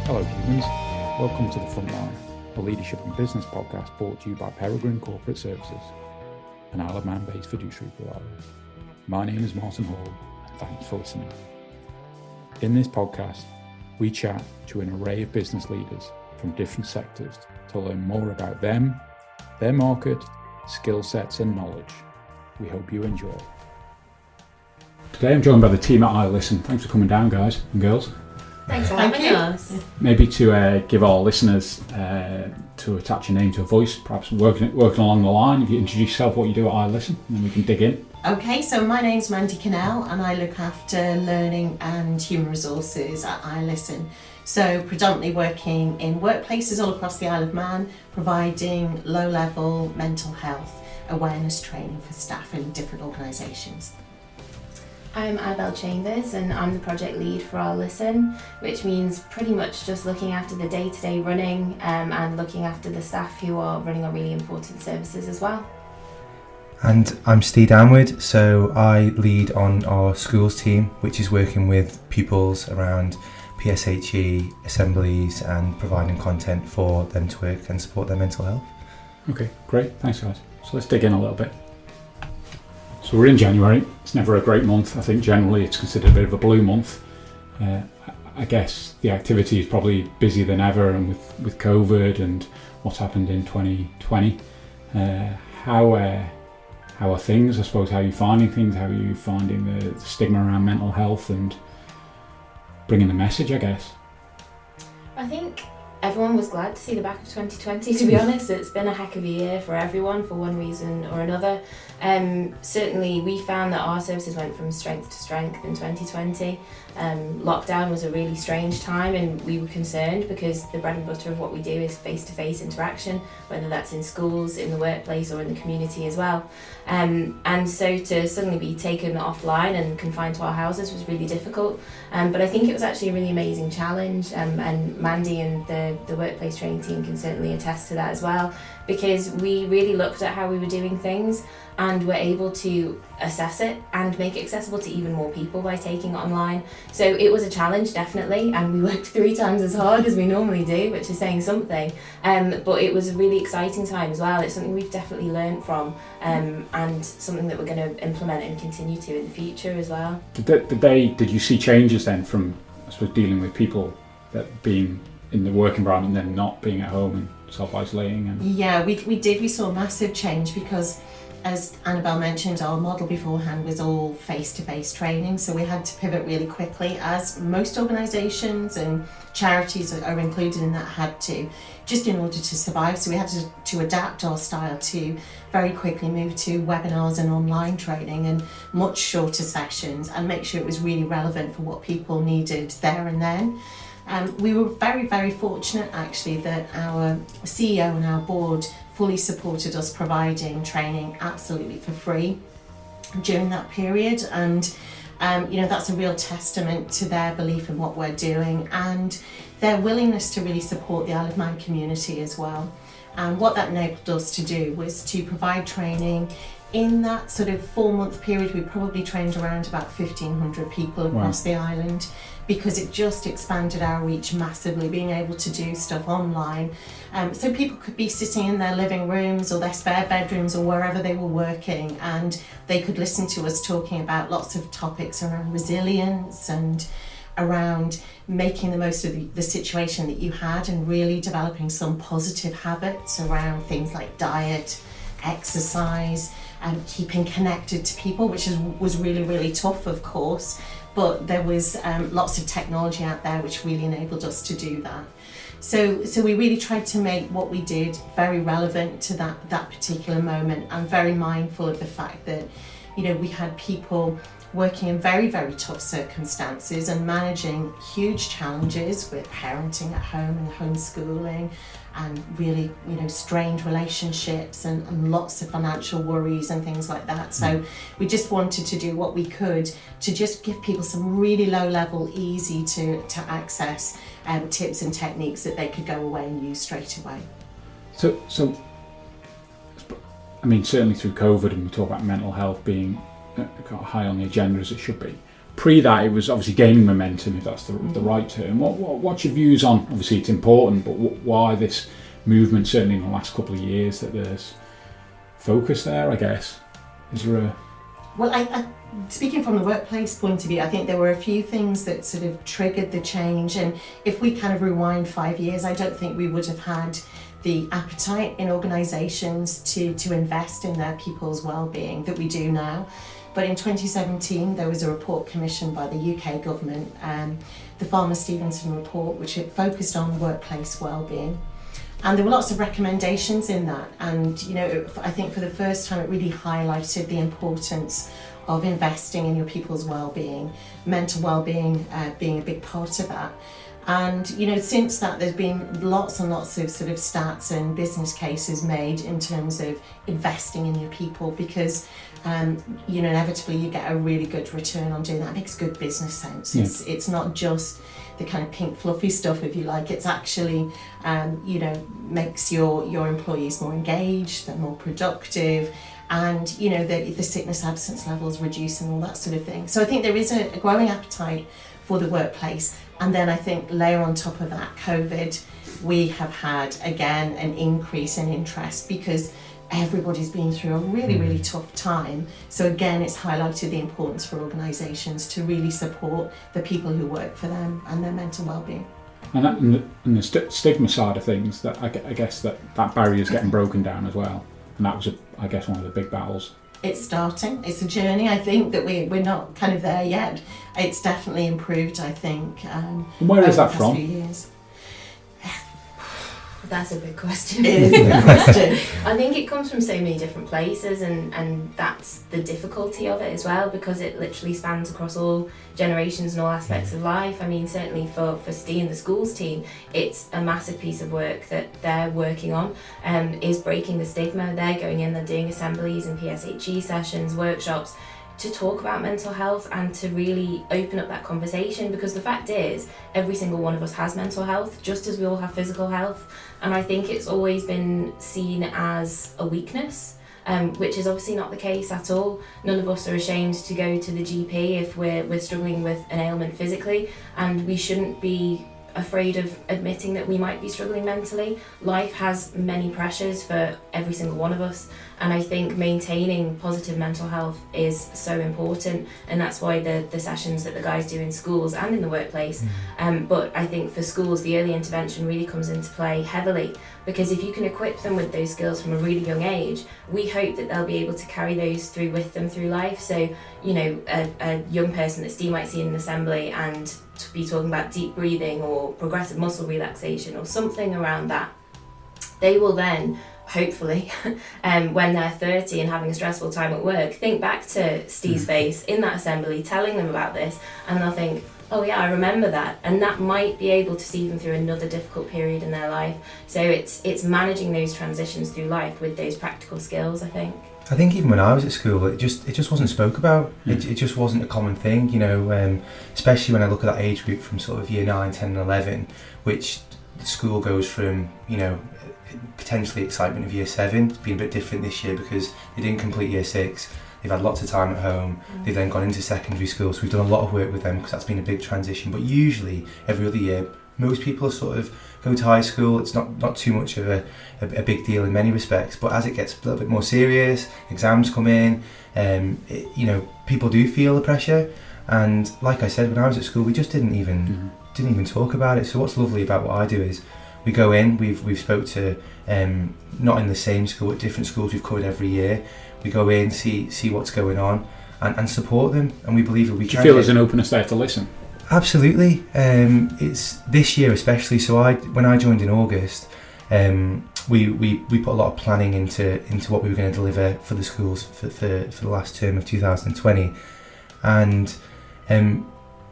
Hello humans, welcome to The Frontline, a leadership and business podcast brought to you by Peregrine Corporate Services, an Isle of Man-based fiduciary provider. My name is Martin Hall, and thanks for listening. In this podcast, we chat to an array of business leaders from different sectors to learn more about them, their market, skill sets and knowledge. We hope you enjoy. Today I'm joined by the team at I Listen. Thanks for coming down, guys and girls. Thanks for having us. Maybe to give our listeners to attach a name to a voice, perhaps working along the line, if you introduce yourself, what you do at I Listen, and then we can dig in. Okay, so my name's Mandy Cannell and I look after learning and human resources at I Listen. So predominantly working in workplaces all across the Isle of Man, providing low-level mental health awareness training for staff in different organisations. I'm Annabelle Chambers and I'm the project lead for our Listen, which means pretty much just looking after the day-to-day running and looking after the staff who are running our really important services as well. And I'm Steve Downward, so I lead on our schools team, which is working with pupils around PSHE, assemblies and providing content for them to work and support their mental health. Okay, great, thanks guys. So let's dig in a little bit. So we're in January. It's never a great month. I think generally it's considered a bit of a blue month. I guess the activity is probably busier than ever, and with COVID and what's happened in 2020. How are things? I suppose, how are you finding things? How are you finding the stigma around mental health and bringing the message, I guess? I think everyone was glad to see the back of 2020, to be honest. It's been a heck of a year for everyone for one reason or another. Certainly we found that our services went from strength to strength in 2020. Lockdown was a really strange time and we were concerned because the bread and butter of what we do is face-to-face interaction, whether that's in schools, in the workplace or in the community as well. And so to suddenly be taken offline and confined to our houses was really difficult. But I think it was actually a really amazing challenge, and Mandy and the workplace training team can certainly attest to that as well, because we really looked at how we were doing things and were able to assess it and make it accessible to even more people by taking it online. So it was a challenge, definitely, and we worked 3 times as hard as we normally do, which is saying something. But it was a really exciting time as well. It's something we've definitely learned from, and something that we're going to implement and continue to in the future as well. Did you see changes then from, I suppose, dealing with people that being in the work environment and then not being at home and self-isolating? Yeah, we did. We saw a massive change because, as Annabelle mentioned, our model beforehand was all face-to-face training, so we had to pivot really quickly, as most organisations and charities are included in that had to, just in order to survive. So we had to adapt our style to very quickly move to webinars and online training and much shorter sessions and make sure it was really relevant for what people needed there and then. We were very, very fortunate actually that our CEO and our board fully supported us providing training absolutely for free during that period, and that's a real testament to their belief in what we're doing and their willingness to really support the Isle of Man community as well. And what that enabled us to do was to provide training. In that sort of 4-month period, we probably trained around about 1,500 people across the island, because it just expanded our reach massively, being able to do stuff online. So people could be sitting in their living rooms or their spare bedrooms or wherever they were working, and they could listen to us talking about lots of topics around resilience and around making the most of the situation that you had and really developing some positive habits around things like diet, exercise, and keeping connected to people, which was really, really tough, of course, but there was lots of technology out there which really enabled us to do that. So we really tried to make what we did very relevant to that particular moment, and very mindful of the fact that, we had people working in very, very tough circumstances and managing huge challenges with parenting at home and homeschooling and really, strained relationships and lots of financial worries and things like that. So we just wanted to do what we could to just give people some really low level, easy to access tips and techniques that they could go away and use straight away. So certainly through COVID, and we talk about mental health being high on the agenda as it should be, pre that it was obviously gaining momentum, if that's the right term. What's your views on, obviously it's important, but why this movement, certainly in the last couple of years, that there's focus there, I guess? Is there a... Well, I speaking from the workplace point of view, I think there were a few things that sort of triggered the change, and if we kind of rewind 5 years, I don't think we would have had the appetite in organisations to invest in their people's well-being that we do now. But in 2017, there was a report commissioned by the UK government, the Farmer-Stevenson report, which it focused on workplace well-being. And there were lots of recommendations in that. And, you know, I think for the first time, it really highlighted the importance of investing in your people's well-being, mental well-being being a big part of that. And, you know, since that, there's been lots and lots of sort of stats and business cases made in terms of investing in your people, because, you know, inevitably you get a really good return on doing that. It makes good business sense. Yeah. It's not just the kind of pink fluffy stuff, if you like. It's actually, you know, makes your employees more engaged, they're more productive, and, you know, the sickness absence levels reduce and all that sort of thing. So I think there is a growing appetite for the workplace. And then I think layer on top of that, COVID, we have had, again, an increase in interest because everybody's been through a really, really tough time. So again, it's highlighted the importance for organisations to really support the people who work for them and their mental well-being. And the stigma side of things, that I guess that barrier is getting broken down as well. And that was, I guess, one of the big battles. It's starting. It's a journey. I think that we're not kind of there yet. It's definitely improved, I think. And where is that from? Few years. That's a big question. It is a big question. I think it comes from so many different places, and that's the difficulty of it as well, because it literally spans across all generations and all aspects of life. I mean, certainly for Steve and the schools team, it's a massive piece of work that they're working on, is breaking the stigma. They're going in, they're doing assemblies and PSHE sessions, workshops, to talk about mental health and to really open up that conversation, because the fact is every single one of us has mental health, just as we all have physical health. And I think it's always been seen as a weakness, which is obviously not the case at all. None of us are ashamed to go to the GP if we're struggling with an ailment physically, and we shouldn't be afraid of admitting that we might be struggling mentally. Life has many pressures for every single one of us, and I think maintaining positive mental health is so important, and that's why the sessions that the guys do in schools and in the workplace. But I think for schools, the early intervention really comes into play heavily, because if you can equip them with those skills from a really young age, we hope that they'll be able to carry those through with them through life. So, you know, a young person that Steve might see in an assembly and to be talking about deep breathing or progressive muscle relaxation or something around that, they will then hopefully when they're 30 and having a stressful time at work, think back to Steve's face in that assembly telling them about this, and they'll think, oh yeah, I remember that, and that might be able to see them through another difficult period in their life. So it's managing those transitions through life with those practical skills, I think. I think even when I was at school, it just wasn't spoke about. It just wasn't a common thing, you know, especially when I look at that age group from sort of year 9, 10 and 11, which the school goes from, you know, potentially excitement of year 7. It's been a bit different this year because they didn't complete year 6. They've had lots of time at home. They've then gone into secondary school, so we've done a lot of work with them because that's been a big transition. But usually, every other year, most people sort of go to high school. It's not too much of a big deal in many respects. But as it gets a little bit more serious, exams come in, you know, people do feel the pressure. And like I said, when I was at school, we just didn't even talk about it. So what's lovely about what I do is we go in. We've spoke to not in the same school, but different schools we've covered every year. We go in, see what's going on, and support them. And we believe that we can. Do you feel there's an openness there to listen? Absolutely. It's this year especially. So when I joined in August, we put a lot of planning into what we were going to deliver for the schools for the last term of 2020, and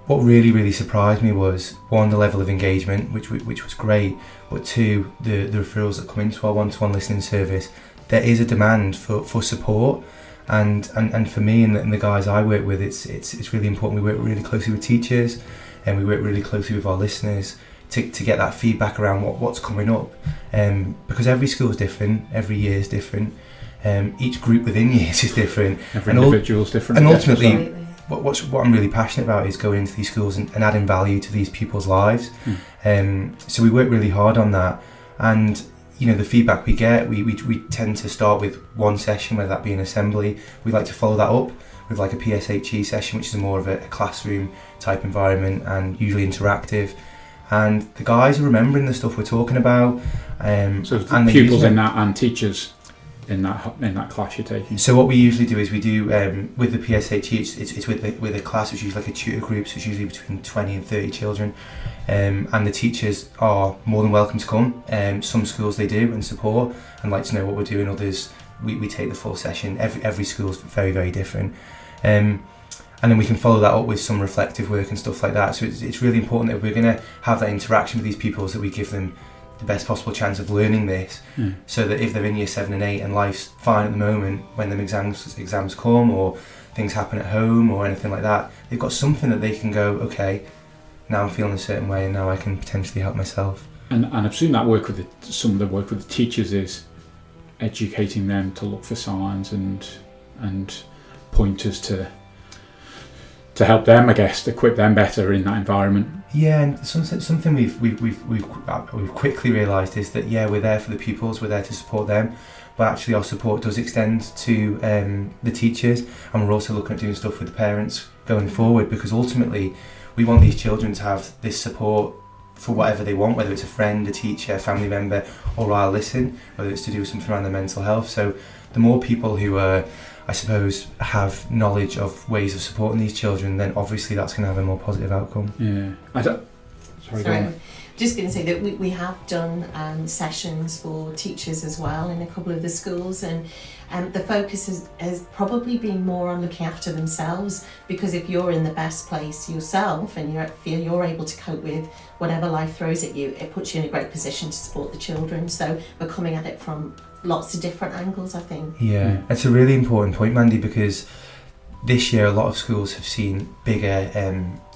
what really surprised me was, one, the level of engagement, which was great, but two, the referrals that come into our one-to-one listening service. There is a demand for support, and for me and the guys I work with, it's really important. We work really closely with teachers, and we work really closely with our listeners to get that feedback around what's coming up, because every school is different, every year is different, each group within years is different, every individual is different, and ultimately what I'm really passionate about is going into these schools and adding value to these people's lives. So we work really hard on that, and the feedback we get, we tend to start with one session, whether that be an assembly. We like to follow that up with like a PSHE session, which is more of a classroom type environment and usually interactive. And the guys are remembering the stuff we're talking about. So and pupils in that and teachers in that class you're taking. So what we usually do is we do with the PSHE, it's with a class which is usually like a tutor group, so it's usually between 20 and 30 children, and the teachers are more than welcome to come. Some schools they do and support and like to know what we're doing. Others we take the full session. Every school's very, very different, and then we can follow that up with some reflective work and stuff like that. So it's really important that we're going to have that interaction with these pupils, that we give them the best possible chance of learning this, so that if they're in year 7 and 8 and life's fine at the moment, when them exams come or things happen at home or anything like that, they've got something that they can go, okay, now I'm feeling a certain way and now I can potentially help myself. And I've seen that work with some of the work with the teachers is educating them to look for signs and pointers to help them, I guess, to equip them better in that environment. Yeah, and something we've quickly realised is that we're there for the pupils, we're there to support them, but actually our support does extend to the teachers, and we're also looking at doing stuff with the parents going forward, because ultimately we want these children to have this support for whatever they want, whether it's a friend, a teacher, a family member, or I'll listen, whether it's to do with something around their mental health. So the more people who I suppose have knowledge of ways of supporting these children, then obviously that's going to have a more positive outcome. Sorry, I'm just going to say that we have done sessions for teachers as well in a couple of the schools, and the focus has probably been more on looking after themselves, because if you're in the best place yourself and you feel you're able to cope with whatever life throws at you, it puts you in a great position to support the children. So we're coming at it from lots of different angles, I think. Yeah, it's a really important point, Mandy, because this year a lot of schools have seen bigger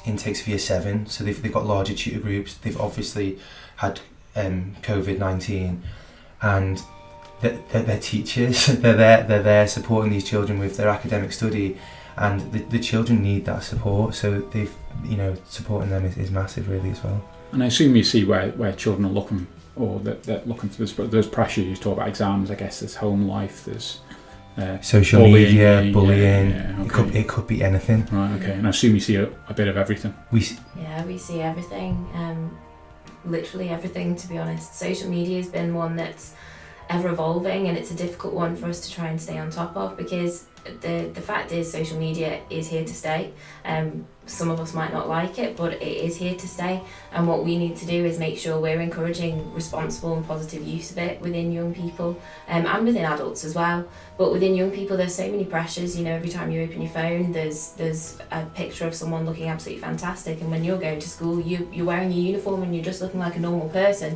intakes of year 7, so they've got larger tutor groups. They've obviously had COVID-19, and they're teachers. they're there supporting these children with their academic study, and the children need that support. So they've supporting them is massive, really, as well. And I assume you see where children are looking, or that they're looking for this, but there's pressure. You talk about exams, I guess there's home life, there's social media, bullying. Okay. It could be anything. Right, okay. And I assume you see a bit of everything. We see everything, literally everything, to be honest. Social media has been one that's ever evolving, and it's a difficult one for us to try and stay on top of, because the fact is social media is here to stay. Some of us might not like it, but it is here to stay, and what we need to do is make sure we're encouraging responsible and positive use of it within young people, and within adults as well. But within young people, there's so many pressures. Every time you open your phone, there's a picture of someone looking absolutely fantastic, and when you're going to school, you're wearing your uniform and you're just looking like a normal person,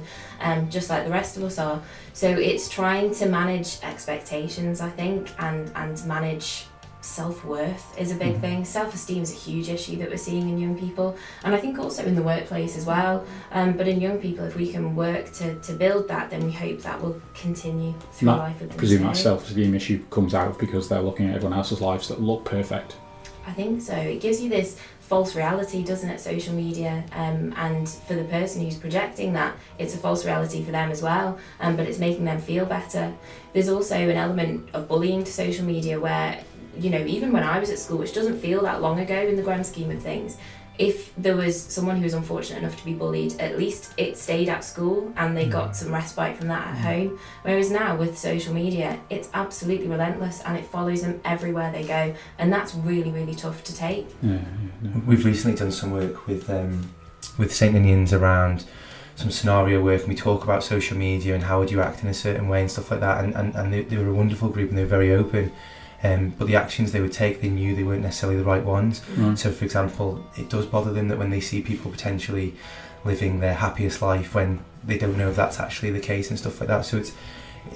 just like the rest of us are. So it's trying to manage expectations, I think, and manage self-worth is a big thing. Self-esteem is a huge issue that we're seeing in young people, and I think also in the workplace as well, but in young people, if we can work to build that, then we hope that will continue through life with them. I presume that self-esteem issue comes out because they're looking at everyone else's lives that look perfect. I think so. It gives you this false reality, doesn't it, social media, and for the person who's projecting that, it's a false reality for them as well, but it's making them feel better. There's also an element of bullying to social media where, even when I was at school, which doesn't feel that long ago in the grand scheme of things, if there was someone who was unfortunate enough to be bullied, at least it stayed at school and they got some respite from that at home. Whereas now with social media, it's absolutely relentless and it follows them everywhere they go, and that's really, really tough to take. We've recently done some work with St. Ninians around some scenario work, and we talk about social media and how would you act in a certain way and stuff like that, and they were a wonderful group and they were very open. But the actions they would take, they knew they weren't necessarily the right ones. So for example, it does bother them that when they see people potentially living their happiest life when they don't know if that's actually the case and stuff like that. So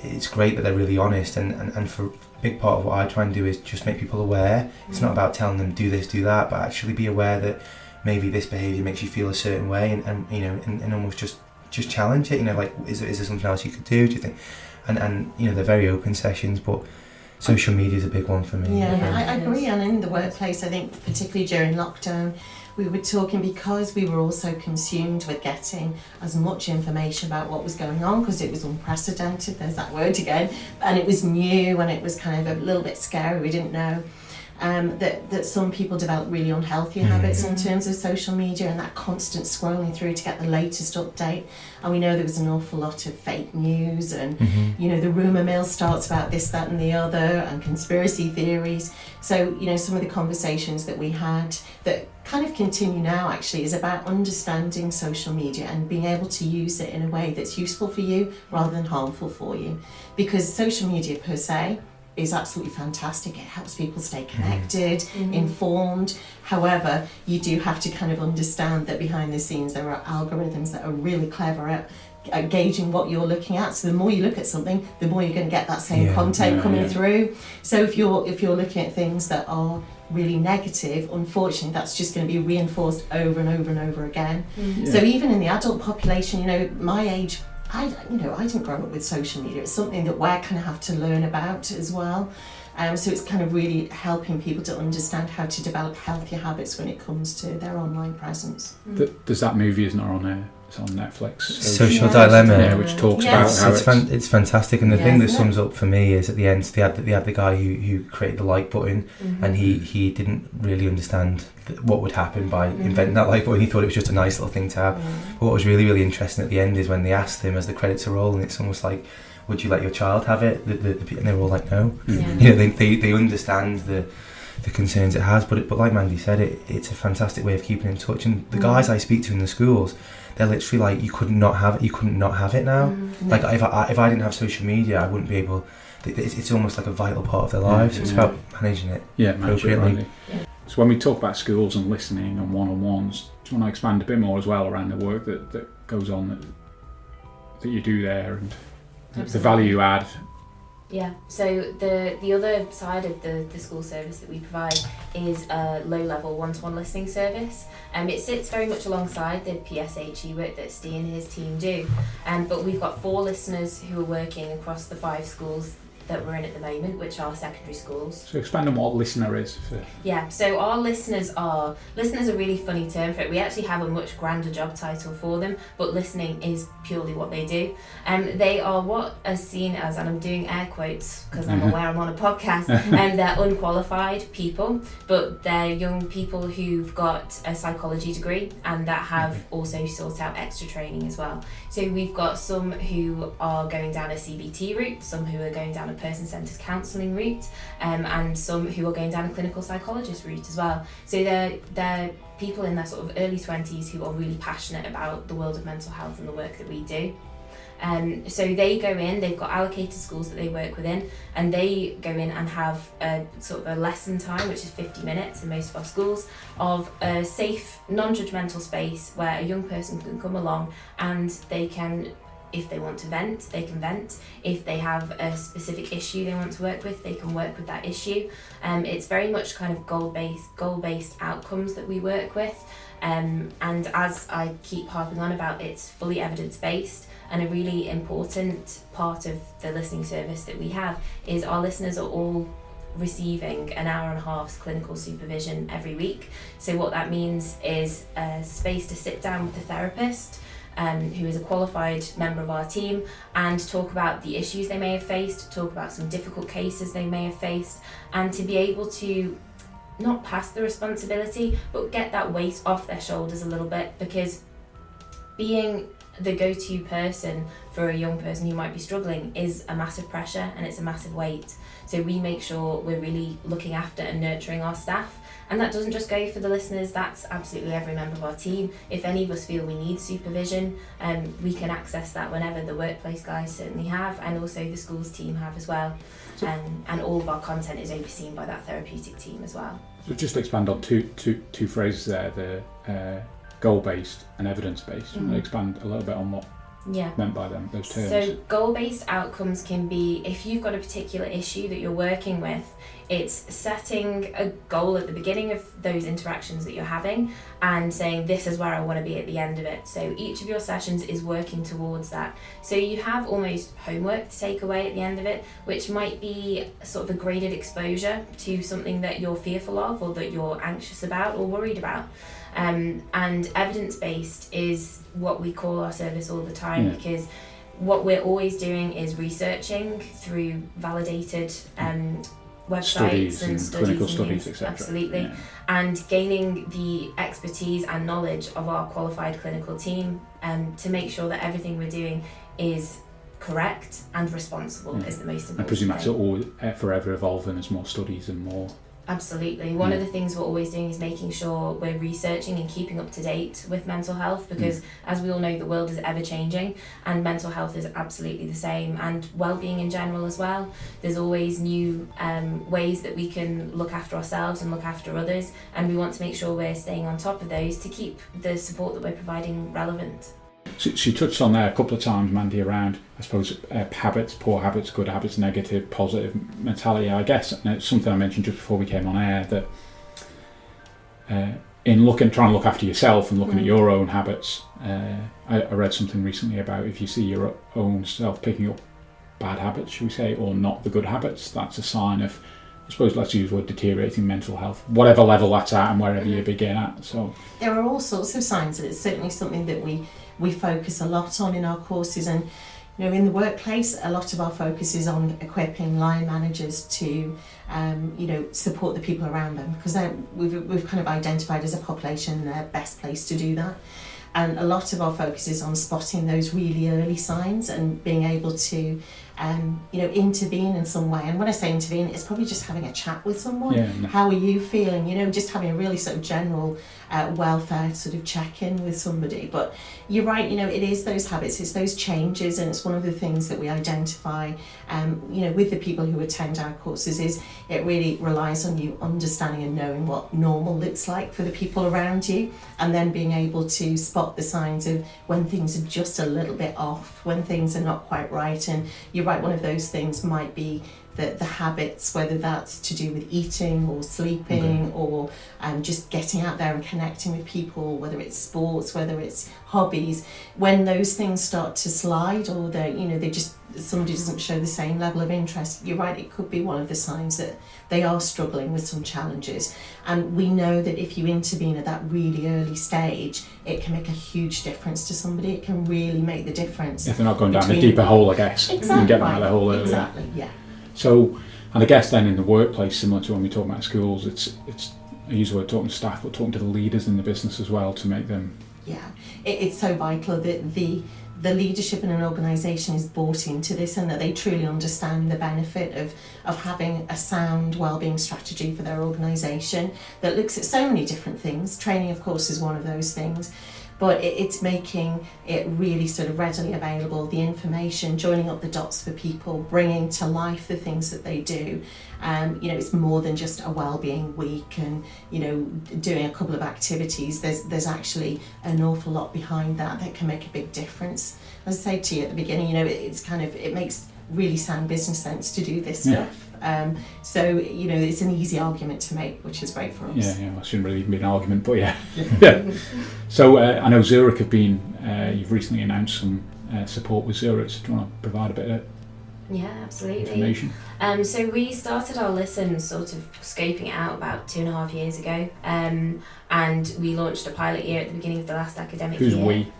it's great that they're really honest, and for a big part of what I try and do is just make people aware. It's not about telling them do this, do that, but actually be aware that maybe this behaviour makes you feel a certain way, and almost just challenge it. Like, is there something else you could do? Do you think? And they're very open sessions, but Social media is a big one for me. Yeah, I agree. And in the workplace, I think particularly during lockdown, we were talking because we were also consumed with getting as much information about what was going on, because it was unprecedented, there's that word again, and it was new and it was kind of a little bit scary, we didn't know. That some people develop really unhealthy habits in terms of social media and that constant scrolling through to get the latest update. And we know there was an awful lot of fake news and you know, the rumour mill starts about this, that and the other, and conspiracy theories. So, you know, some of the conversations that we had that kind of continue now actually is about understanding social media and being able to use it in a way that's useful for you rather than harmful for you. Because social media per se is absolutely fantastic. It helps people stay connected, informed. However, you do have to kind of understand that behind the scenes there are algorithms that are really clever at gauging what you're looking at. So the more you look at something, the more you're going to get that same content coming through. So if you're looking at things that are really negative, unfortunately that's just going to be reinforced over and over and over again. So even in the adult population, you know, my age, I didn't grow up with social media. It's something that we're kind of have to learn about as well. So it's kind of really helping people to understand how to develop healthier habits when it comes to their online presence. Does that movie isn't on there? It's on Netflix. Social Dilemma. Yeah, which talks about how it's fantastic, and the thing that sums up for me is at the end they had the guy who created the like button, and he didn't really understand what would happen by inventing that like button. He thought it was just a nice little thing to have. But what was really, really interesting at the end is when they asked him as the credits are rolling, it's almost like, would you let your child have it? And they were all like, no. You know, they understand the concerns it has, but like Mandy said, it's a fantastic way of keeping in touch. And the guys I speak to in the schools, they're literally like, you couldn't not have it now. Like if I didn't have social media, I wouldn't be able. It's almost like a vital part of their lives. So it's about managing it appropriately. So when we talk about schools and listening and one-on-ones, do you want to expand a bit more as well around the work that goes on that you do there and the value you add? Yeah, so the other side of the school service that we provide is a low-level one-to-one listening service. It sits very much alongside the PSHE work that Steve and his team do. But we've got 4 listeners who are working across the 5 schools that we're in at the moment, which are secondary schools. So expand on what listener is. Yeah, so our listeners are a really funny term for it. We actually have a much grander job title for them, but listening is purely what they do. They are what is seen as, and I'm doing air quotes because I'm aware I'm on a podcast, and they're unqualified people, but they're young people who've got a psychology degree and that have also sought out extra training as well. So we've got some who are going down a CBT route, some who are going down a person-centred counselling route, and some who are going down a clinical psychologist route as well. So they're people in their sort of early 20s who are really passionate about the world of mental health and the work that we do. So they go in, they've got allocated schools that they work within, and they go in and have a sort of a lesson time, which is 50 minutes in most of our schools, of a safe, non-judgmental space where a young person can come along and they can, if they want to vent, they can vent. If they have a specific issue they want to work with, they can work with that issue. It's very much kind of goal-based outcomes that we work with. And as I keep harping on about, it's fully evidence-based. And a really important part of the listening service that we have is our listeners are all receiving an hour and a half's clinical supervision every week. So what that means is a space to sit down with the therapist, who is a qualified member of our team, and talk about the issues they may have faced, talk about some difficult cases they may have faced, and to be able to not pass the responsibility, but get that weight off their shoulders a little bit, because being the go-to person for a young person who might be struggling is a massive pressure and it's a massive weight. So we make sure we're really looking after and nurturing our staff. And that doesn't just go for the listeners, that's absolutely every member of our team. If any of us feel we need supervision, we can access that whenever. The workplace guys certainly have, and also the schools team have as well. And all of our content is overseen by that therapeutic team as well. So just to expand on two phrases there, the goal-based and evidence-based. Do you want to expand a little bit on what meant by them, those terms? So goal-based outcomes can be, if you've got a particular issue that you're working with, it's setting a goal at the beginning of those interactions that you're having and saying, this is where I want to be at the end of it. So each of your sessions is working towards that. So you have almost homework to take away at the end of it, which might be sort of a graded exposure to something that you're fearful of or that you're anxious about or worried about. And evidence-based is what we call our service all the time, because what we're always doing is researching through validated websites and clinical and studies, things, etc. absolutely, and gaining the expertise and knowledge of our qualified clinical team to make sure that everything we're doing is correct and responsible is the most important. I presume that's thing. always forever evolving as more studies and more. Absolutely. One of the things we're always doing is making sure we're researching and keeping up to date with mental health, because as we all know, the world is ever changing and mental health is absolutely the same, and well-being in general as well. There's always new ways that we can look after ourselves and look after others, and we want to make sure we're staying on top of those to keep the support that we're providing relevant. So she touched on there a couple of times, Mandy, around, I suppose, habits, poor habits, good habits, negative, positive mentality. I guess, and it's something I mentioned just before we came on air, that in trying to look after yourself and looking at your own habits, I read something recently about if you see your own self picking up bad habits, should we say, or not the good habits, that's a sign of, I suppose, let's use the word deteriorating mental health, whatever level that's at and wherever you begin at. So there are all sorts of signs, and it's certainly something that we focus a lot on in our courses. And in the workplace, a lot of our focus is on equipping line managers to support the people around them, because we've kind of identified as a population they're best placed to do that. And a lot of our focus is on spotting those really early signs and being able to intervene in some way. And when I say intervene, it's probably just having a chat with someone. How are you feeling? Just having a really sort of general welfare sort of check-in with somebody. But you're right, it is those habits, it's those changes, and it's one of the things that we identify with the people who attend our courses, is it really relies on you understanding and knowing what normal looks like for the people around you, and then being able to spot the signs of when things are just a little bit off, when things are not quite right. And you're right, one of those things might be the habits, whether that's to do with eating or sleeping or just getting out there and connecting with people, whether it's sports, whether it's hobbies. When those things start to slide, or somebody doesn't show the same level of interest, you're right, it could be one of the signs that they are struggling with some challenges. And we know that if you intervene at that really early stage, it can make a huge difference to somebody. It can really make the difference. If they're not going down a deeper hole, I guess. Exactly. You can get them out of the hole earlier. Exactly, yeah. So, and I guess then in the workplace, similar to when we talk about schools, it's I use the word talking to staff, but talking to the leaders in the business as well to make them. Yeah, it's so vital that the leadership in an organisation is bought into this, and that they truly understand the benefit of having a sound wellbeing strategy for their organisation that looks at so many different things. Training, of course, is one of those things. But it's making it really sort of readily available, the information, joining up the dots for people, bringing to life the things that they do. It's more than just a wellbeing week and, doing a couple of activities. There's actually an awful lot behind that can make a big difference. As I say to you at the beginning, it makes really sound business sense to do this stuff. So it's an easy argument to make, which is great for us. Yeah, it shouldn't really even be an argument, but yeah. So I know Zurich have been, you've recently announced some support with Zurich, so do you want to provide a bit of absolutely. information? So we started our listen sort of scoping it out about 2.5 years ago, and we launched a pilot year at the beginning of the last academic year. Who's we?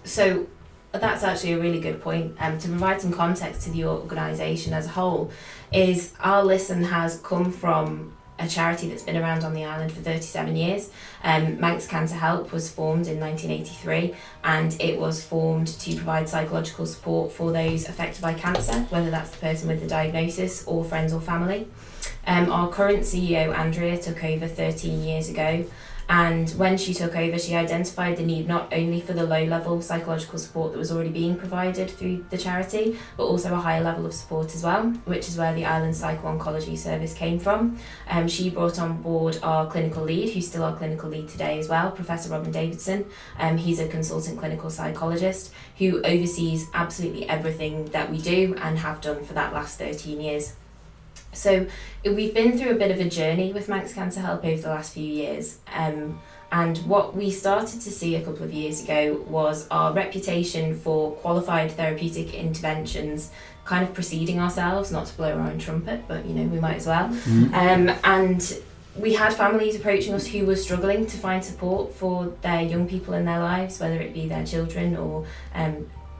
So that's actually a really good point. To provide some context to the organisation as a whole, is our listen has come from a charity that's been around on the island for 37 years. Manx Cancer Help was formed in 1983, and it was formed to provide psychological support for those affected by cancer, whether that's the person with the diagnosis or friends or family. Our current CEO, Andrea, took over 13 years ago. And when she took over, she identified the need not only for the low-level psychological support that was already being provided through the charity, but also a higher level of support as well, which is where the Island Psycho-Oncology Service came from. She brought on board our clinical lead, who's still our clinical lead today as well, Professor Robin Davidson. He's a consultant clinical psychologist who oversees absolutely everything that we do and have done for that last 13 years. So we've been through a bit of a journey with Manx Cancer Help over the last few years. And what we started to see a couple of years ago was our reputation for qualified therapeutic interventions kind of preceding ourselves, not to blow our own trumpet, but we might as well. And we had families approaching us who were struggling to find support for their young people in their lives, whether it be their children or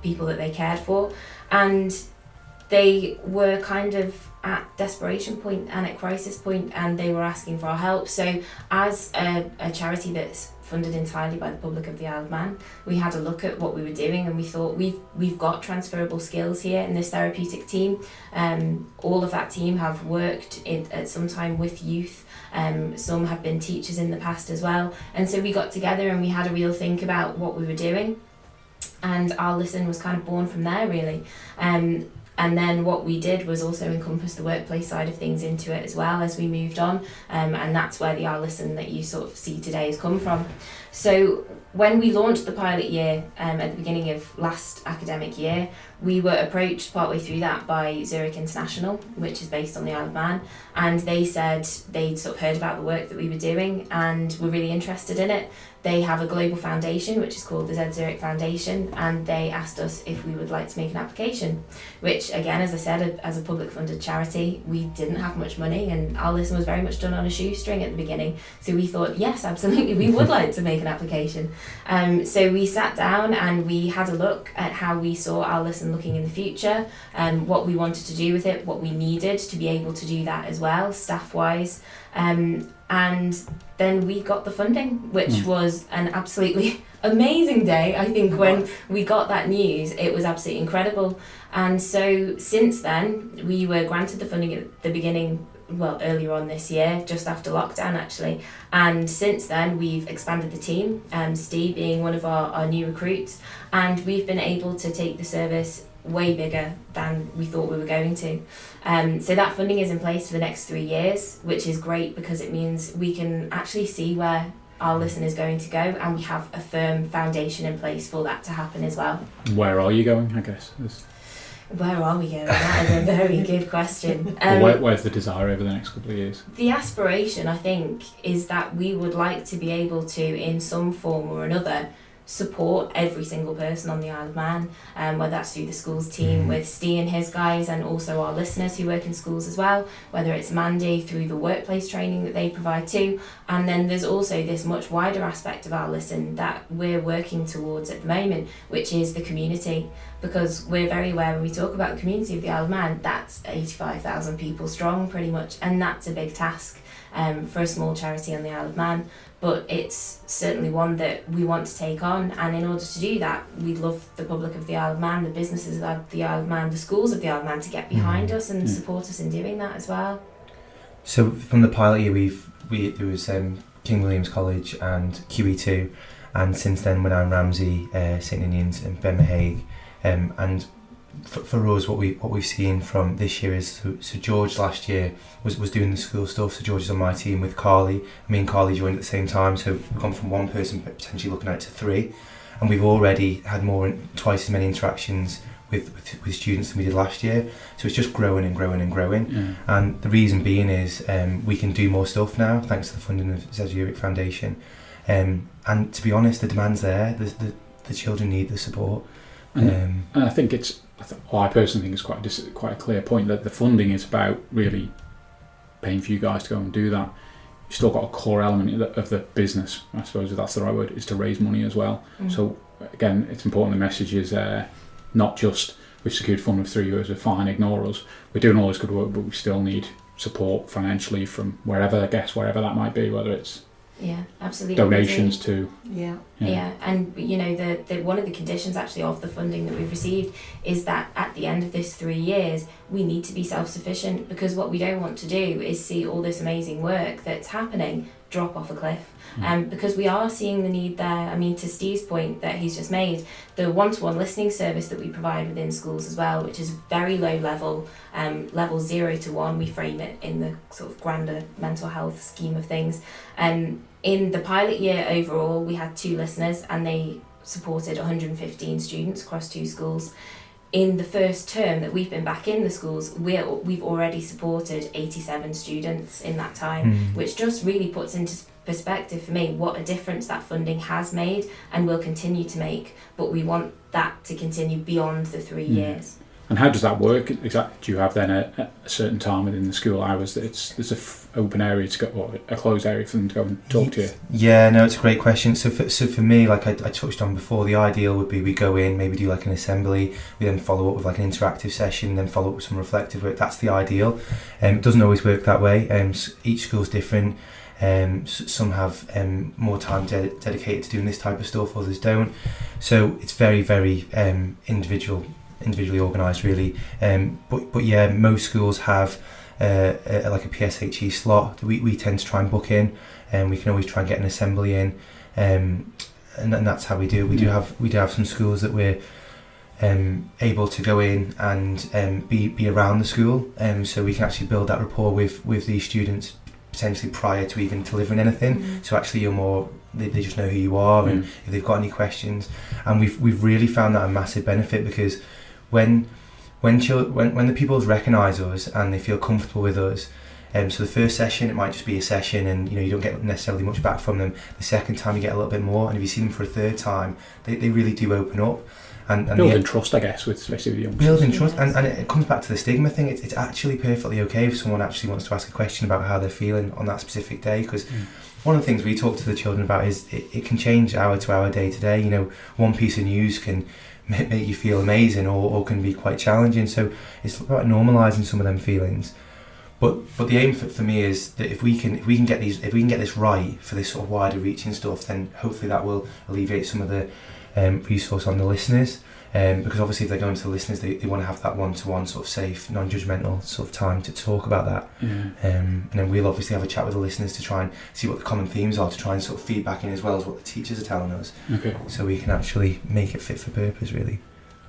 people that they cared for. And they were kind of at desperation point and at crisis point, and they were asking for our help. So as a charity that's funded entirely by the public of the Isle of Man, we had a look at what we were doing, and we thought we've got transferable skills here in this therapeutic team. All of that team have worked at some time with youth. Some have been teachers in the past as well. And so we got together and we had a real think about what we were doing. And our Listen was kind of born from there, really. And then what we did was also encompass the workplace side of things into it as well as we moved on. And that's where the Our Listen that you sort of see today has come from. So when we launched the pilot year at the beginning of last academic year, we were approached partway through that by Zurich International, which is based on the Isle of Man. And they said they'd sort of heard about the work that we were doing and were really interested in it. They have a global foundation, which is called the Zurich Foundation, and they asked us if we would like to make an application, which again, as I said, as a public funded charity, we didn't have much money, and our Listen was very much done on a shoestring at the beginning. So we thought, yes, absolutely, we would like to make an application. So we sat down and we had a look at how we saw our Listen looking in the future, and what we wanted to do with it, what we needed to be able to do that as well, staff-wise. And then we got the funding, which was an absolutely amazing day. I think when we got that news, it was absolutely incredible. And so since then, we were granted the funding at the beginning, earlier on this year, just after lockdown actually. And since then, we've expanded the team, Steve being one of our new recruits, and we've been able to take the service way bigger than we thought we were going to. So that funding is in place for the next 3 years, which is great because it means we can actually see where our Listen is going to go, and we have a firm foundation in place for that to happen as well. Where are you going, I guess? Where are we going? That is a very good question. Where's the desire over the next couple of years? The aspiration, I think, is that we would like to be able to, in some form or another, support every single person on the Isle of Man, whether that's through the schools team with Steve and his guys, and also our listeners who work in schools as well, whether it's Mandy through the workplace training that they provide too. And then there's also this much wider aspect of our Listen that we're working towards at the moment, which is the community, because we're very aware when we talk about the community of the Isle of Man, that's 85,000 people strong pretty much, and that's a big task for a small charity on the Isle of Man. But it's certainly one that we want to take on, and in order to do that, we'd love the public of the Isle of Man, the businesses of the Isle of Man, the schools of the Isle of Man to get behind us and support us in doing that as well. So from the pilot year, there was King William's College and QE2, and since then Wenham Ramsey, St Ninians and Ben Mahaig, and for us, what we've seen from this year is so George last year was doing the school stuff. So George is on my team with Carly. Me and Carly joined at the same time. So we've gone from one person potentially looking at it to 3, and we've already had twice as many interactions with students than we did last year. So it's just growing and growing and growing. Yeah. And the reason being is we can do more stuff now thanks to the funding of Zurich Foundation. And to be honest, the demand's there. The children need the support. And I think I personally think it's quite a clear point that the funding is about really paying for you guys to go and do that. You've still got a core element of the business, I suppose if that's the right word, is to raise money as well. So again, it's important the message is not just we've secured funding for 3 years, we're fine, ignore us. We're doing all this good work, but we still need support financially from wherever that might be, whether it's absolutely donations to and the one of the conditions actually of the funding that we've received is that at the end of this 3 years we need to be self-sufficient, because what we don't want to do is see all this amazing work that's happening drop off a cliff. Because we are seeing the need there. I mean, to Steve's point that he's just made, the one-to-one listening service that we provide within schools as well, which is very low level, level 0 to 1, we frame it in the sort of grander mental health scheme of things. In the pilot year overall, we had 2 listeners and they supported 115 students across 2 schools. in the first term that we've been back in the schools, we've already supported 87 students in that time, which just really puts into perspective for me what a difference that funding has made and will continue to make. But we want that to continue beyond the 3 years. And how does that work exactly? Do you have then a certain time within the school hours that there's a open area to go, or a closed area for them to go and talk to you? Yeah, no, it's a great question. So for me, like I touched on before, the ideal would be we go in, maybe do like an assembly, we then follow up with like an interactive session, then follow up with some reflective work. That's the ideal. It doesn't always work that way. Each school's different. Some have more time dedicated to doing this type of stuff, others don't. So it's very, very individually organised, really. But yeah, most schools have like a PSHE slot that we tend to try and book in, and we can always try and get an assembly in, and that's how we do it. We do have some schools that we're able to go in and be around the school, so we can actually build that rapport with these students potentially prior to even delivering anything. So actually you're more, they just know who you are, and if they've got any questions. And we've really found that a massive benefit, because when the pupils recognise us and they feel comfortable with us, so the first session it might just be a session, and you don't get necessarily much back from them. The second time you get a little bit more, and if you see them for a third time, they really do open up. And building trust, I guess, especially with young building trust, and it comes back to the stigma thing. It's actually perfectly okay if someone actually wants to ask a question about how they're feeling on that specific day, because one of the things we talk to the children about is it can change hour to hour, day to day. One piece of news can make you feel amazing, or can be quite challenging. So it's about normalising some of them feelings. But the aim for me is that if we can get this right for this sort of wider reaching stuff, then hopefully that will alleviate some of the resource on the listeners, because obviously if they're going to the listeners, they want to have that one-to-one sort of safe, non-judgmental sort of time to talk about that. And then we'll obviously have a chat with the listeners to try and see what the common themes are, to try and sort of feedback in, as well as what the teachers are telling us, so we can actually make it fit for purpose, really.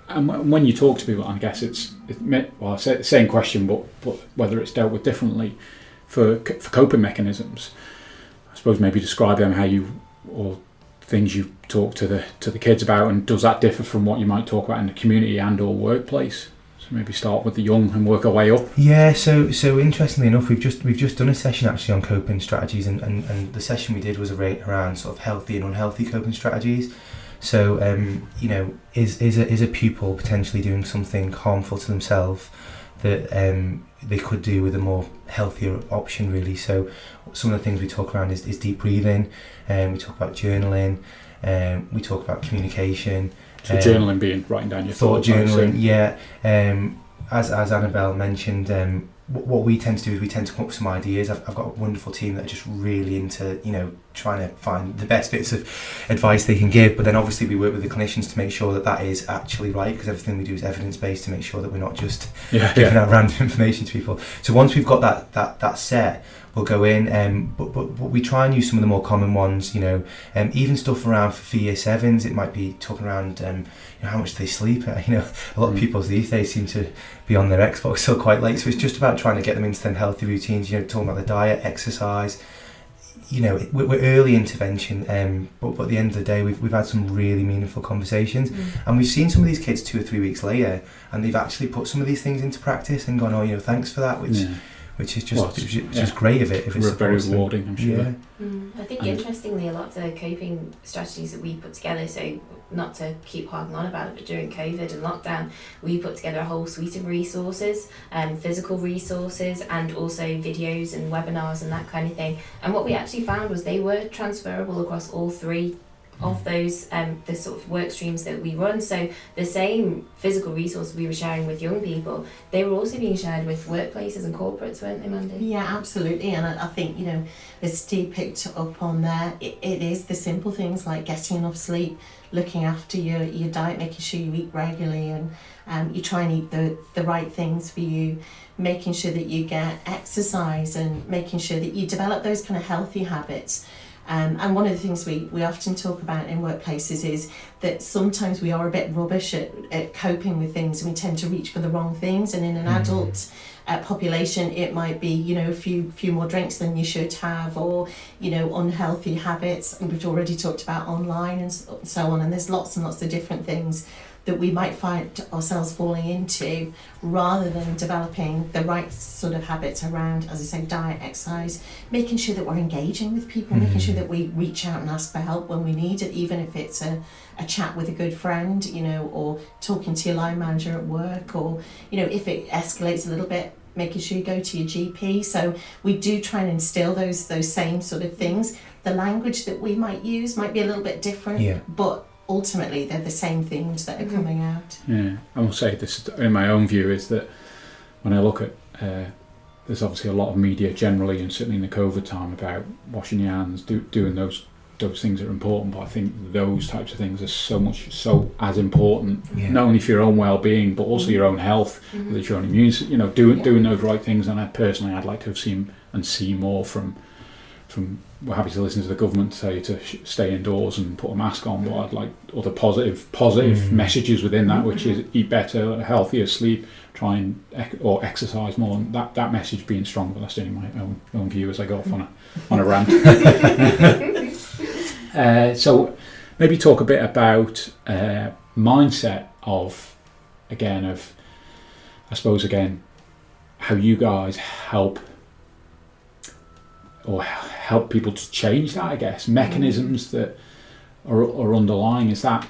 And when you talk to people, I guess it's the same question, but whether it's dealt with differently for coping mechanisms. I suppose maybe describe them, how you, or things you talk to the kids about, and does that differ from what you might talk about in the community and or workplace? So maybe start with the young and work our way up. Yeah, so interestingly enough, we've just done a session actually on coping strategies, and the session we did was around sort of healthy and unhealthy coping strategies. So is a pupil potentially doing something harmful to themselves that they could do with a more healthier option, really? So some of the things we talk around is deep breathing, we talk about journaling, we talk about communication. So journaling being writing down your thoughts. Journaling, yeah. As Annabelle mentioned, what we tend to do is we tend to come up with some ideas. I've got a wonderful team that are just really into trying to find the best bits of advice they can give, but then obviously we work with the clinicians to make sure that is actually right, because everything we do is evidence-based, to make sure that we're not just giving out random information to people. So once we've got that set, we'll go in, but we try and use some of the more common ones, even stuff around for year 7s. It might be talking around how much they sleep. A lot of people these days seem to be on their Xbox till quite late, so it's just about trying to get them into them healthy routines, talking about the diet, exercise. We're early intervention, but at the end of the day, we've had some really meaningful conversations, and we've seen some of these kids 2 or 3 weeks later, and they've actually put some of these things into practice and gone, thanks for that, which is just great if it's very rewarding, I'm sure. Yeah. I think interestingly, a lot of the coping strategies that we put together, so not to keep harping on about it, but during COVID and lockdown, we put together a whole suite of resources, physical resources, and also videos and webinars and that kind of thing. And what we actually found was they were transferable across all 3 of those the sort of work streams that we run. So the same physical resources we were sharing with young people, they were also being shared with workplaces and corporates, weren't they, Mandy? Yeah, absolutely. And I think, as Steve picked up on there, it is the simple things like getting enough sleep, looking after your diet, making sure you eat regularly, and you try and eat the right things for you, making sure that you get exercise, and making sure that you develop those kind of healthy habits. And one of the things we often talk about in workplaces is that sometimes we are a bit rubbish at coping with things, and we tend to reach for the wrong things. And in an adult population, it might be, a few more drinks than you should have, or, unhealthy habits. And we've already talked about online and so on. And there's lots and lots of different things that we might find ourselves falling into, rather than developing the right sort of habits around, as I say, diet, exercise, making sure that we're engaging with people, making sure that we reach out and ask for help when we need it, even if it's a chat with a good friend, you know, or talking to your line manager at work, or, you know, if it escalates a little bit, making sure you go to your GP. So we do try and instill those same sort of things. The language that we might use might be a little bit different, but ultimately they're the same themes that are coming out. Yeah, I will say this in my own view is that when I look at there's obviously a lot of media generally, and certainly in the COVID time, about washing your hands, doing those things that are important, but I think those types of things are so as important, not only for your own well-being but also your own health, that your own immune, you know, doing those right things. And I'd like to have seen and see more from we're happy to listen to the government say to stay indoors and put a mask on, but I'd like other positive messages within that, which is eat better, healthier, sleep, try and or exercise more, and that message being strong. But that's only my own view as I go off on a rant. So maybe talk a bit about mindset of how you guys help people to change that, I guess, mechanisms that are underlying. Is that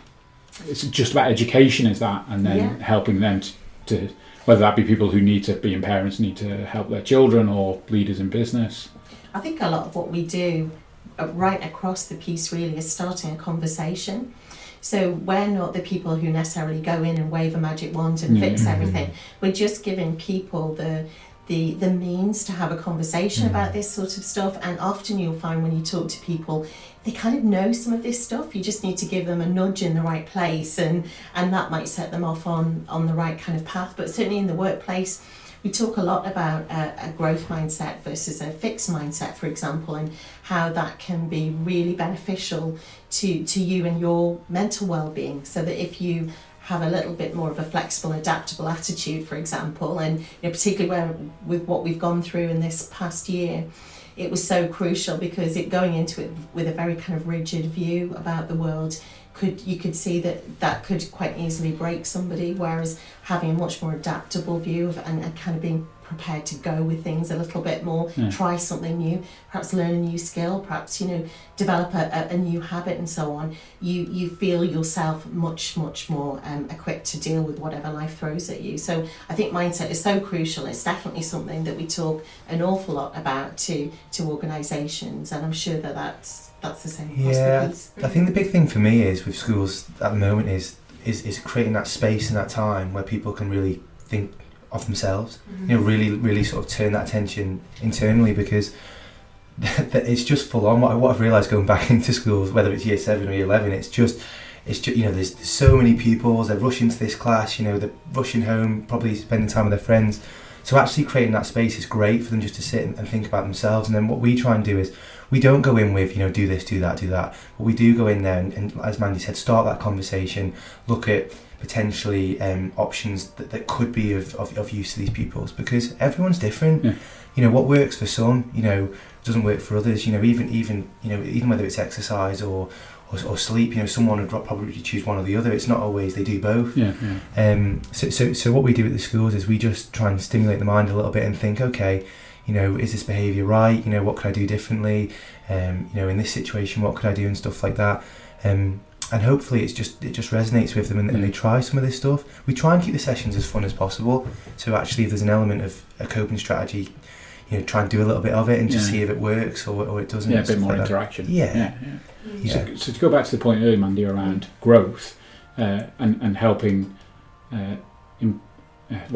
it's just about education, is that, and then helping them to whether that be people who need to be parents, need to help their children, or leaders in business? I think a lot of what we do right across the piece really is starting a conversation. So we're not the people who necessarily go in and wave a magic wand and fix everything. We're just giving people the means to have a conversation about this sort of stuff. And often you'll find when you talk to people, they kind of know some of this stuff. You just need to give them a nudge in the right place, and that might set them off on the right kind of path. But certainly in the workplace, we talk a lot about a growth mindset versus a fixed mindset, for example, and how that can be really beneficial to you and your mental well-being. So that if you have a little bit more of a flexible, adaptable attitude, for example, and particularly with what we've gone through in this past year, it was so crucial, because going into it with a very kind of rigid view about the world, you could see that could quite easily break somebody, whereas having a much more adaptable view and kind of being prepared to go with things a little bit more, try something new, perhaps learn a new skill, perhaps develop a new habit and so on, you feel yourself much more equipped to deal with whatever life throws at you. So I think mindset is so crucial. It's definitely something that we talk an awful lot about to organisations, and I'm sure that's the same across the piece. I think the big thing for me is with schools at the moment is creating that space and that time where people can really think of themselves, really sort of turn that attention internally, because it's just full on. What I've realised going back into schools, whether it's year 7 or year 11, it's just there's so many pupils, they're rushing to this class, they're rushing home, probably spending time with their friends. So actually creating that space is great for them just to sit and think about themselves. And then what we try and do is, we don't go in with, do this, do that. But we do go in there and as Mandy said, start that conversation, look at potentially options that could be of use to these pupils, because everyone's different. What works for some, doesn't work for others. Even whether it's exercise or sleep, someone would probably choose one or the other. It's not always they do both. So what we do at the schools is we just try and stimulate the mind a little bit and think, okay, is this behaviour right? What could I do differently? In this situation, what could I do, and stuff like that. And hopefully it just resonates with them, and they try some of this stuff. We try and keep the sessions as fun as possible. So actually, if there's an element of a coping strategy, try and do a little bit of it and just see if it works or it doesn't. A bit more interaction. Yeah. So to go back to the point earlier, Mandy, around growth and helping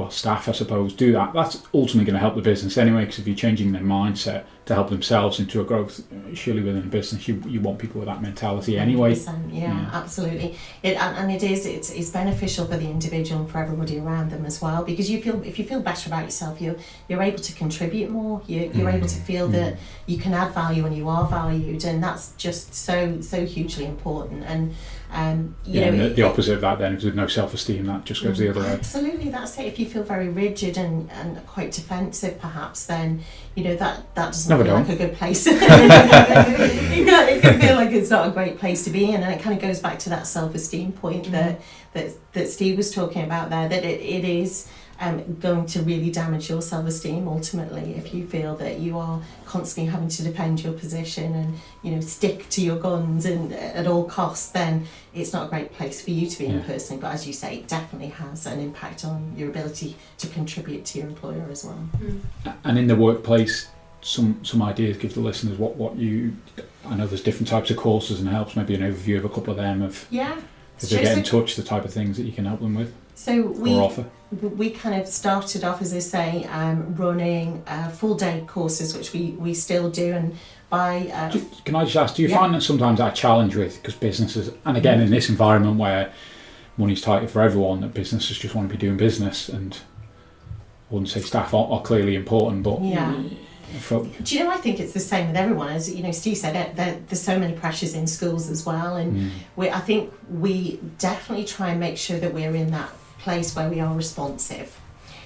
staff, I suppose, do that. That's ultimately going to help the business anyway, because if you're changing their mindset to help themselves into a growth, surely within a business you want people with that mentality anyway. Absolutely. It's beneficial for the individual and for everybody around them as well, because if you feel better about yourself, you're able to contribute more, you're able to feel that you can add value and you are valued, and that's just so hugely important. And the opposite of that, then, if there's no self-esteem, that just goes the other way. Absolutely, that's it. If you feel very rigid and quite defensive, perhaps, then that doesn't No, we feel don't. like a good place. It can feel like it's not a great place to be in, and it kind of goes back to that self-esteem point that Steve was talking about there, that it is going to really damage your self-esteem ultimately if you feel that you are constantly having to defend your position and stick to your guns and at all costs. Then it's not a great place for you to be in personally, but as you say, it definitely has an impact on your ability to contribute to your employer as well. And in the workplace, some ideas, give the listeners what you, I know there's different types of courses and helps, maybe an overview of a couple of them, if they get in touch, the type of things that you can help them with or offer. We kind of started off, as I say, running full day courses, which we still do, and by can I just ask, do you find that sometimes that challenge with, because businesses, and again in this environment where money's tighter for everyone, that businesses just want to be doing business, and I wouldn't say staff are clearly important, but do you know, I think it's the same with everyone. As Steve said, there's so many pressures in schools as well, and I think we definitely try and make sure that we're in that place where we are responsive.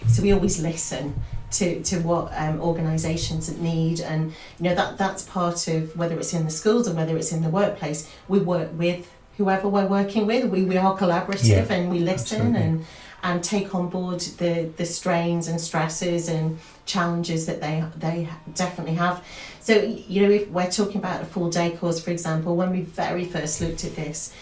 So we always listen to what organisations need, and that's part of whether it's in the schools or whether it's in the workplace. We work with whoever we're working with. We are collaborative, and we listen and take on board the strains and stresses and challenges that they definitely have. So if we're talking about a full day course, for example, when we very first looked at this,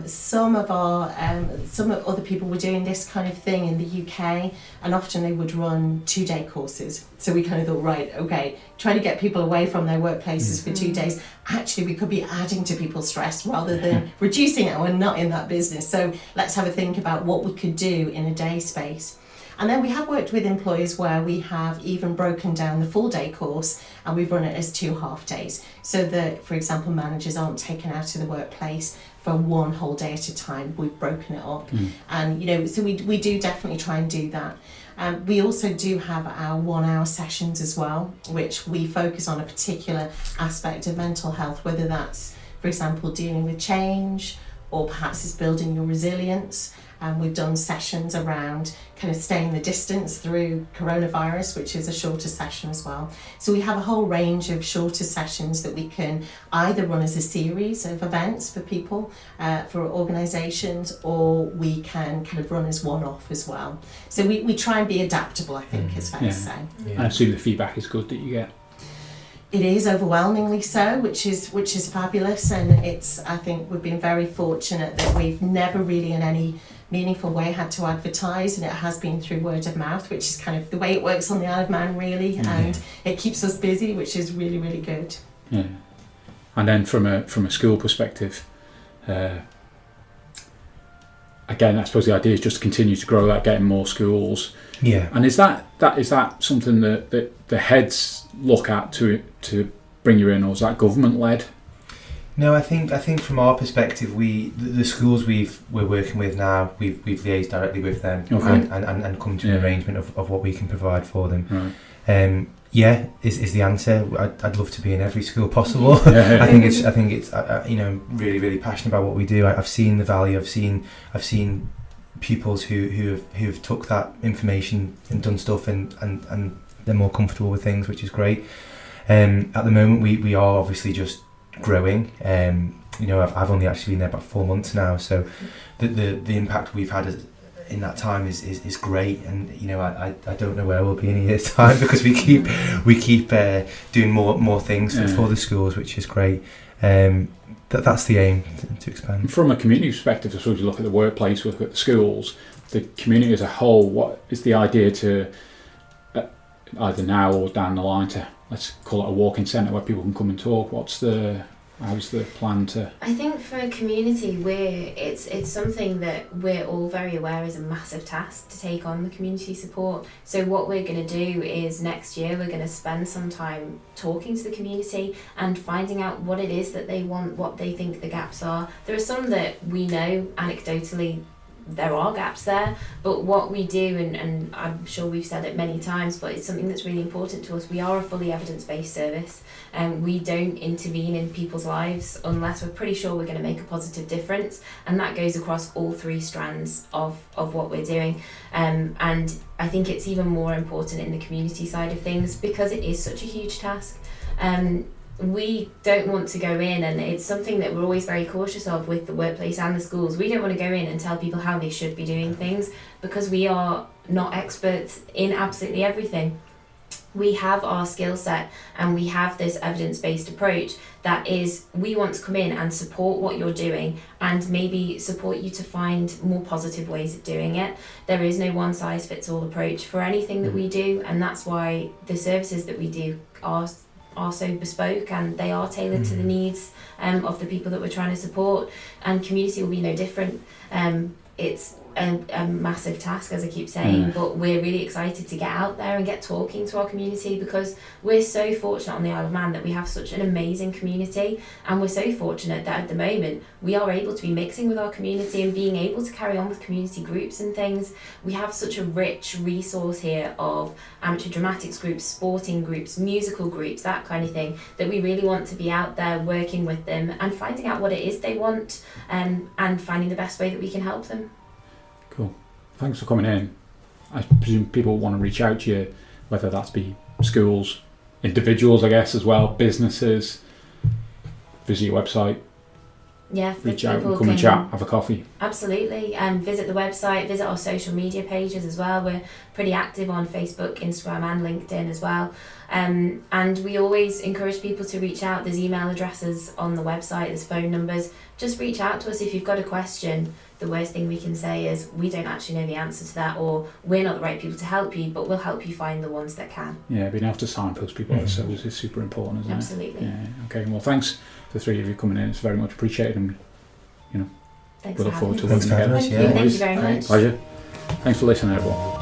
some of other people were doing this kind of thing in the UK, and often they would run 2-day courses. So we kind of thought, right, okay, trying to get people away from their workplaces for 2 days. Actually, we could be adding to people's stress rather than reducing it. We're not in that business. So let's have a think about what we could do in a day space. And then we have worked with employers where we have even broken down the full day course, and we've run it as 2 half days, so that, for example, managers aren't taken out of the workplace for 1 whole day at a time. We've broken it up, and so we do definitely try and do that. We also do have our 1-hour sessions as well, which we focus on a particular aspect of mental health, whether that's, for example, dealing with change, or perhaps it's building your resilience. And we've done sessions around kind of staying the distance through coronavirus, which is a shorter session as well. So we have a whole range of shorter sessions that we can either run as a series of events for people, for organisations, or we can kind of run as one-off as well. So we try and be adaptable, I think, is fair to say. And I assume the feedback is good that you get. It is overwhelmingly so, which is fabulous, and I think we've been very fortunate that we've never really in any meaningful way had to advertise, and it has been through word of mouth, which is kind of the way it works on the Isle of Man, really, and it keeps us busy, which is really, really good. Yeah. And then from a school perspective, again, I suppose the idea is just to continue to grow that, getting more schools. Yeah. And is that something that the heads look at to bring you in, or is that government led? No, I think from our perspective, the schools we're working with now, we've liaised directly with them, and come to an arrangement of what we can provide for them. Right. Is the answer. I'd love to be in every school possible. I think it's really, really passionate about what we do. I've seen the value. I've seen pupils who've took that information and done stuff, and they're more comfortable with things, which is great. At the moment, we are obviously just growing. I've only actually been there about 4 months now, so the impact we've had in that time is great, and I don't know where we'll be in a year's time, because we keep doing more things for the schools, which is great. That's the aim, to expand. From a community perspective, I suppose you look at the workplace, look at the schools, the community as a whole. What is the idea to either now or down the line to, let's call it a walk-in centre where people can come and talk? How's the plan to? I think for a community, it's something that we're all very aware is a massive task to take on, the community support. So what we're going to do is next year we're going to spend some time talking to the community and finding out what it is that they want, what they think the gaps are. There are some that we know anecdotally there are gaps there, but what we do, and I'm sure we've said it many times, but it's something that's really important to us. We are a fully evidence-based service, and we don't intervene in people's lives unless we're pretty sure we're going to make a positive difference, and that goes across all three strands of what we're doing. And I think it's even more important in the community side of things because it is such a huge task. We don't want to go in, and it's something that we're always very cautious of with the workplace and the schools. We don't want to go in and tell people how they should be doing things because we are not experts in absolutely everything. We have our skill set and we have this evidence-based approach that is, we want to come in and support what you're doing and maybe support you to find more positive ways of doing it. There is no one-size-fits-all approach for anything that we do, and that's why the services that we do are so bespoke and they are tailored to the needs of the people that we're trying to support, and community will be no different. It's a massive task, as I keep saying, but we're really excited to get out there and get talking to our community because we're so fortunate on the Isle of Man that we have such an amazing community, and we're so fortunate that at the moment we are able to be mixing with our community and being able to carry on with community groups and things. We have such a rich resource here of amateur dramatics groups, sporting groups, musical groups, that kind of thing, that we really want to be out there working with them and finding out what it is they want, and finding the best way that we can help them. Cool. Thanks for coming in. I presume people want to reach out to you, whether that's be schools, individuals, I guess, as well, businesses. Visit your website. Yeah, reach out and come and chat, have a coffee. Absolutely, and visit the website, visit our social media pages as well. We're pretty active on Facebook, Instagram and LinkedIn as well. And we always encourage people to reach out. There's email addresses on the website, there's phone numbers. Just reach out to us if you've got a question. The worst thing we can say is we don't actually know the answer to that, or we're not the right people to help you, but we'll help you find the ones that can. Yeah, being able to signpost people is super important, isn't Absolutely. it? Yeah. Okay. Well, thanks to the three of you coming in. It's very much appreciated, and Thanks we look for forward to having working us. together. Thank you very much. Pleasure. Thanks for listening, everyone.